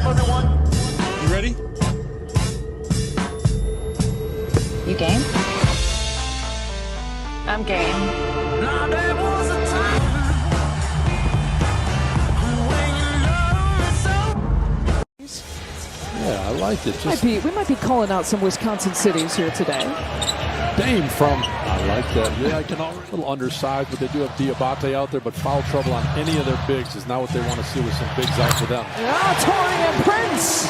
everyone. You ready? You game? I'm game. Now there was a time when you loved me so. Yeah, I liked it. We might be calling out some Wisconsin cities here today. Dame from, I like that. Yeah, I can a little undersized, but they do have Diabate out there, but foul trouble on any of their bigs is not what they want to see with some bigs out for them. Torian Prince.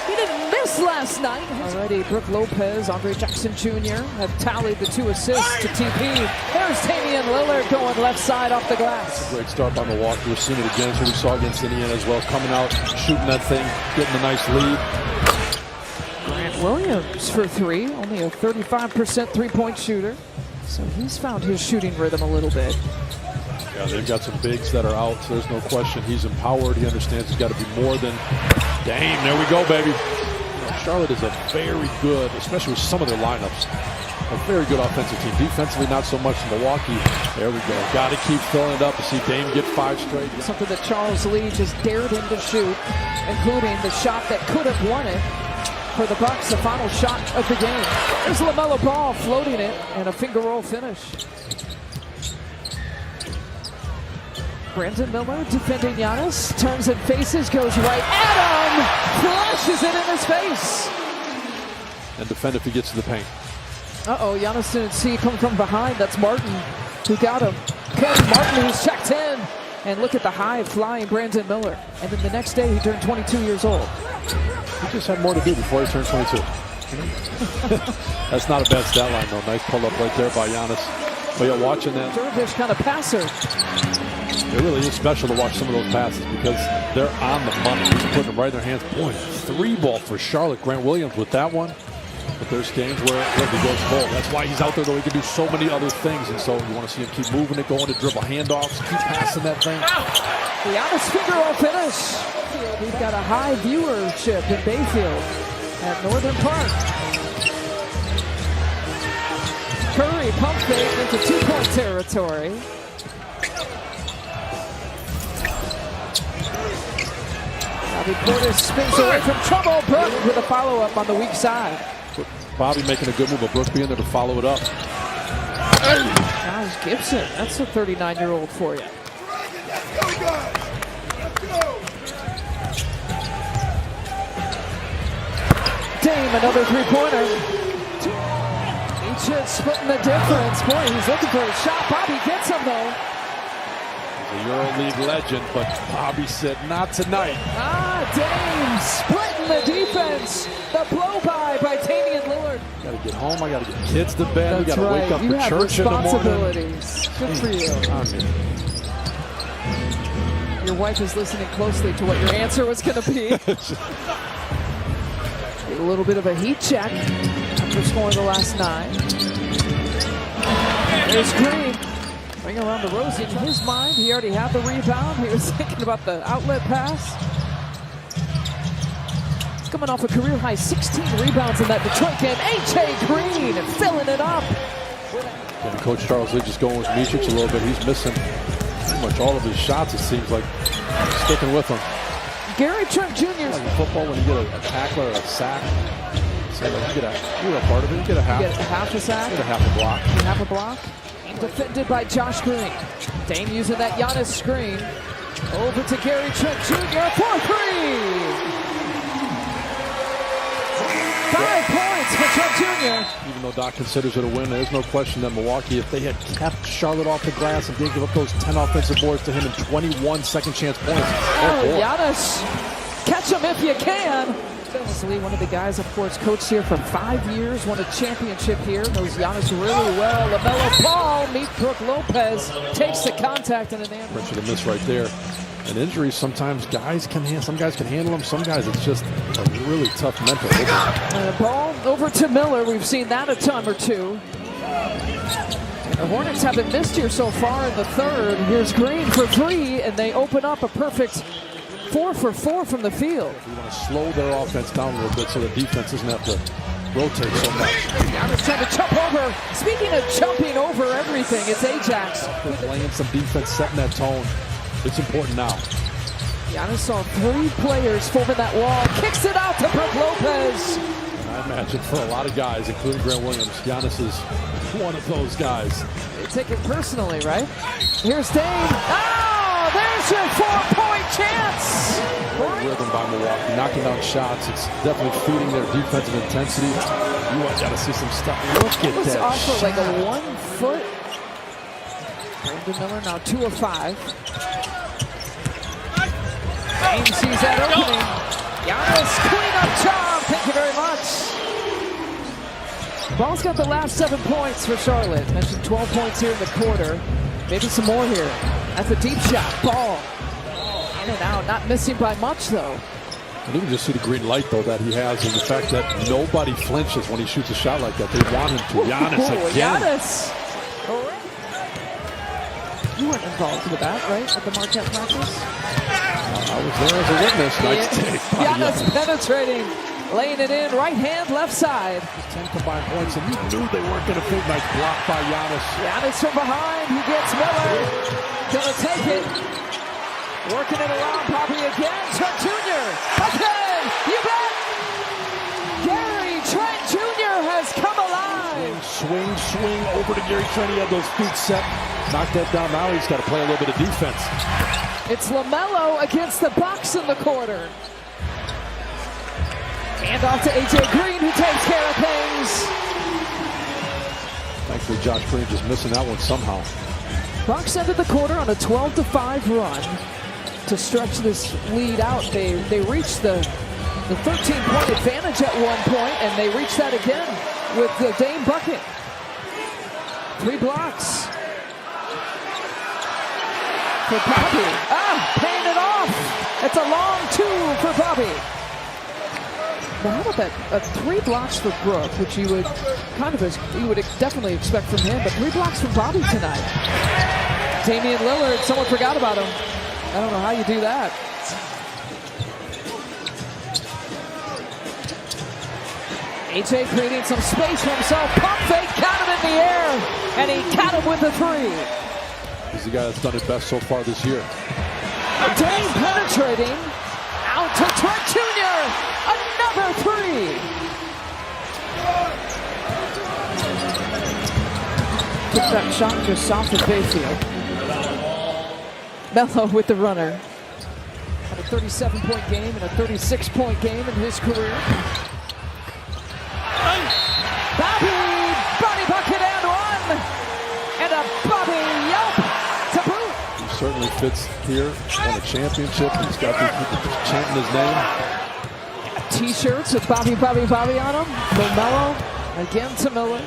He didn't miss last night. Already, Brooke Lopez, Andre Jackson Jr. have tallied the 2 assists to TP. There's Damian Lillard going left side off the glass. Great start by Milwaukee. We're seeing it again, so we saw against Indiana as well. Coming out, shooting that thing, getting a nice lead. Williams for 3, only a 35% three-point shooter. So he's found his shooting rhythm a little bit. Yeah, they've got some bigs that are out, so there's no question. He's empowered. He understands he's got to be more than Dame. There we go, baby. You know, Charlotte is a very good, especially with some of their lineups, a very good offensive team. Defensively, not so much. Milwaukee, there we go. Got to keep filling it up to see Dame get 5 straight. Something that Charles Lee just dared him to shoot, including the shot that could have won it for the Bucks, the final shot of the game. There's LaMelo Ball floating it and a finger roll finish. Brandon Miller defending Giannis, turns and faces, goes right at him, flashes it in his face. And defend if he gets to the paint. Giannis didn't see come from behind. That's Martin who got him. Cody Martin who's checked in. And look at the high flying Brandon Miller. And then the next day he turned 22 years old. He just had more to do before he turned 22. That's not a bad stat line, though. Nice pull-up right there by Giannis. But yeah, watching that. Dervish kind of passer. It really is special to watch some of those passes because they're on the money. He's putting them right in their hands. Boy, 3-ball for Charlotte. Grant Williams with that one. But there's games where he goes full. That's why he's out there, though. He can do so many other things. And so you want to see him keep moving it, going to dribble handoffs, keep passing that thing. The Giannis finger roll finish. We've got a high viewership in Bayfield at Northern Park. Curry pump fake into 2-point territory. Bobby Portis spins away from trouble. Brooke with a follow-up on the weak side. Bobby making a good move, but Brooke being there to follow it up. Josh Gibson, that's a 39-year-old for you. Dame, another 3-pointer. Each hit splitting the difference. Boy, he's looking for a shot. Bobby gets him, though. He's a EuroLeague legend, but Bobby said, not tonight. Dame splitting the defense. The blow-by Damian Lillard. Got to get home. I got to get kids to bed. We got to right. wake up you for church in the morning. Responsibilities. Good for you. Your wife is listening closely to what your answer was going to be. A little bit of a heat check after scoring the last 9. There's Green. Bring around the Rosie. In his mind, he already had the rebound. He was thinking about the outlet pass. He's coming off a career-high 16 rebounds in that Detroit game. A.J. Green filling it up. And Coach Charles Lee just going with Micic a little bit. He's missing pretty much all of his shots, it seems like. Sticking with him. Gary Trent Jr. Like in football, when you get a tackle or a sack, so like you're a part of it. You get a half. You get a half a sack. You get a half a block. Half a block. Defended by Josh Green. Dame using that Giannis screen. Over to Gary Trent Jr. for 3. 5 points for Trent Jr. Even though Doc considers it a win, there's no question that Milwaukee, if they had kept Charlotte off the glass and didn't give up those 10 offensive boards to him and 21 second chance points. Giannis, catch him if you can. Dennis Lee, one of the guys, of course, coached here for 5 years, won a championship here, knows Giannis really well. LaMelo Ball meets Brooke Lopez, takes the contact and an answer. Pressure to miss right there. And injuries, sometimes guys can handle, some guys can handle them, some guys it's just a really tough mental. And the ball over to Miller. We've seen that a time or two. And the Hornets haven't missed here so far in the third. Here's Green for 3, and they open up a perfect 4 for 4 from the field. We want to slow their offense down a little bit so the defense doesn't have to rotate so much. Giannis trying to jump over. Speaking of jumping over everything, it's Ajax. Playing some defense, setting that tone. It's important now. Giannis saw 3 players forming that wall. Kicks it out to Brook Lopez. I imagine for a lot of guys, including Grant Williams, Giannis is one of those guys. They take it personally, right? Here's Dame. Oh, there's your 4-point chance. Great rhythm by Milwaukee, knocking down shots. It's definitely feeding their defensive intensity. You got to see some stuff. Look at It's that. off for like a 1 foot. Brandon Miller now 2 of 5. Dame sees that opening. Giannis, clean-up job. Thank you very much. Ball's got the last 7 points for Charlotte. Mentioned 12 points here in the quarter. Maybe some more here. That's a deep shot. Ball in and out. Not missing by much, though. And you can just see the green light, though, that he has, and the fact that nobody flinches when he shoots a shot like that. They want him to. Giannis again. Giannis. You weren't involved with that, right, at the Marquette practice? I was there as a witness. Nice take. Giannis penetrating, laying it in, right hand, left side. 10 combined points, and you knew they weren't going to fit. Nice block by Giannis. Giannis from behind, he gets Miller. Gonna take it. Working it around, Poppy again. Trent Jr. Okay, you bet. Gary Trent Jr. has come alive. Swing over to Gary Trent. He had those feet set. Knocked that down. Now he's got to play a little bit of defense. It's LaMelo against the Bucks in the quarter. And off to AJ Green, who takes care of things. Thankfully, Josh Green just missing that one somehow. Bucks ended the quarter on a 12-5 run to stretch this lead out. They reached the 13-point advantage at one point, and they reached that again with the Dame bucket. 3 blocks for Bobby. Paying it off. It's a long 2 for Bobby. But how about that? 3 blocks for Brook, which you would definitely expect from him, but 3 blocks from Bobby tonight. Damian Lillard, someone forgot about him. I don't know how you do that. AJ creating some space for himself. Pump fake, got him in the air, and he got him with the 3. He's the guy that's done it best so far this year. Dame penetrating. Out to Trent Jr. Another 3. Took that shot just south of Bayfield. Melo with the runner. Had a 37-point game and a 36-point game in his career. Bobby bucket and 1. And a Bobby yelp to boot. He certainly fits here. Won a championship. He's got people chanting his name. T-shirts with Bobby on them. LaMelo again to Miller.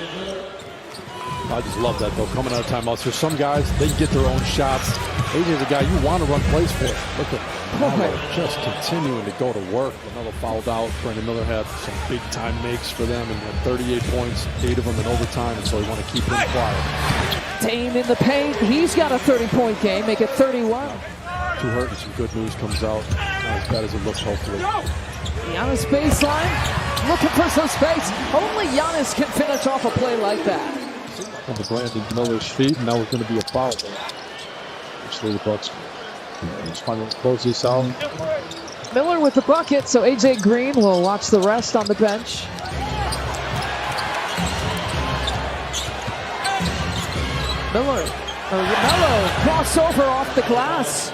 I just love that, though, coming out of timeouts. There's some guys, they get their own shots. AJ's a guy you want to run plays for. Look at Melo just continuing to go to work. LaMelo fouled out. Brandon Miller had some big-time makes for them and had 38 points, 8 of them in overtime, and so he want to keep him quiet. Dame in the paint. He's got a 30-point game. Make it 31. 2 hurt and some good news comes out. Not as bad as it looks, hopefully. Giannis baseline. Looking for some space. Only Giannis can finish off a play like that. On the Brandon Miller's feet, and that was going to be a foul. Actually, the Bucks just finally close this out. Miller with the bucket, so AJ Green will watch the rest on the bench. Melo, crossover off the glass.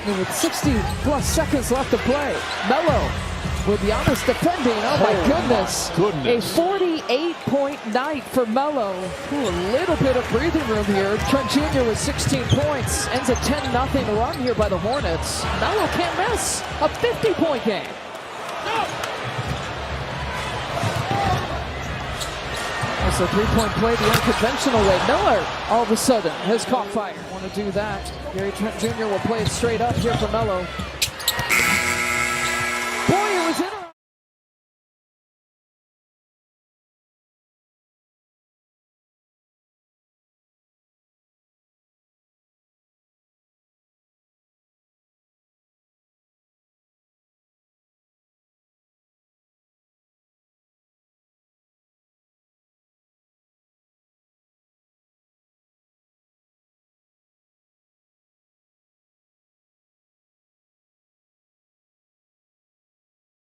And with 60-plus seconds left to play, Melo with Giannis defending. Oh my goodness. A 48-point night for Melo. Ooh, a little bit of breathing room here. Trent Jr. with 16 points. Ends a 10-0 run here by the Hornets. Melo can't miss. A 50-point game. That's a 3-point play the unconventional way. Miller, all of a sudden, has caught fire. Want to do that. Gary Trent Jr. will play it straight up here for Melo. Boy, it was in.